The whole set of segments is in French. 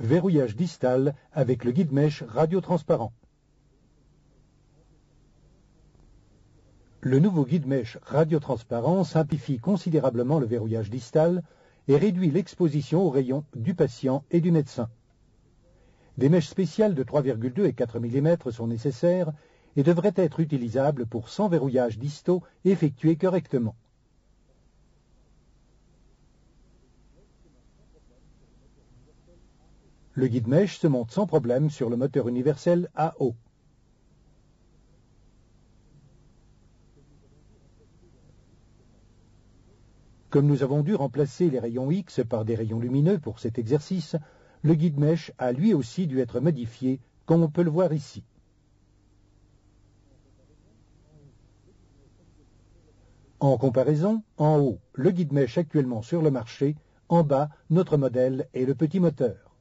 Verrouillage distal avec le guide-mèche radiotransparent. Le nouveau guide-mèche radiotransparent simplifie considérablement le verrouillage distal et réduit l'exposition aux rayons du patient et du médecin. Des mèches spéciales de 3,2 et 4 mm sont nécessaires et devraient être utilisables pour 100 verrouillages distaux effectués correctement. Le guide-mèche se monte sans problème sur le moteur universel AO. Comme nous avons dû remplacer les rayons X par des rayons lumineux pour cet exercice, le guide-mèche a lui aussi dû être modifié, comme on peut le voir ici. En comparaison, en haut, le guide-mèche actuellement sur le marché, en bas, notre modèle et le petit moteur.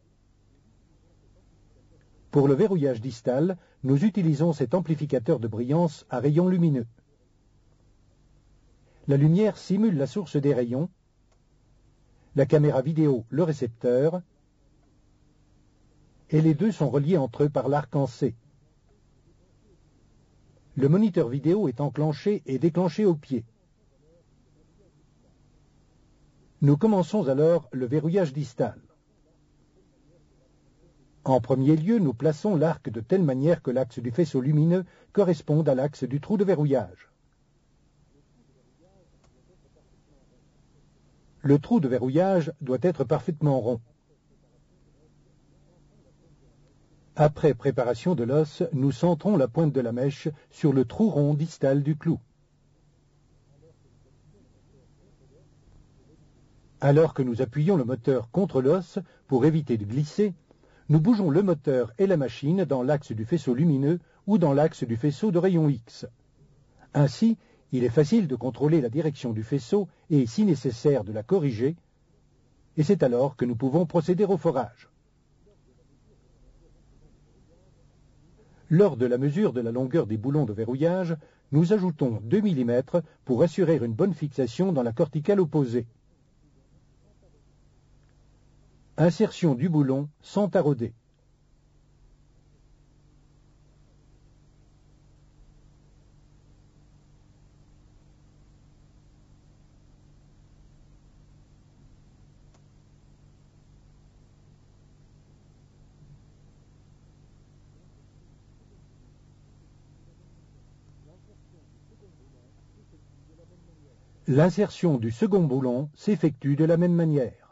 Pour le verrouillage distal, nous utilisons cet amplificateur de brillance à rayons lumineux. La lumière simule la source des rayons, la caméra vidéo le récepteur, et les deux sont reliés entre eux par l'arc en C. Le moniteur vidéo est enclenché et déclenché au pied. Nous commençons alors le verrouillage distal. En premier lieu, nous plaçons l'arc de telle manière que l'axe du faisceau lumineux corresponde à l'axe du trou de verrouillage. Le trou de verrouillage doit être parfaitement rond. Après préparation de l'os, nous centrons la pointe de la mèche sur le trou rond distal du clou. Alors que nous appuyons le moteur contre l'os pour éviter de glisser, nous bougeons le moteur et la machine dans l'axe du faisceau lumineux ou dans l'axe du faisceau de rayon X. Ainsi, il est facile de contrôler la direction du faisceau et, si nécessaire, de la corriger, et c'est alors que nous pouvons procéder au forage. Lors de la mesure de la longueur des boulons de verrouillage, nous ajoutons 2 mm pour assurer une bonne fixation dans la corticale opposée. Insertion du boulon sans tarauder. L'insertion du second boulon s'effectue de la même manière.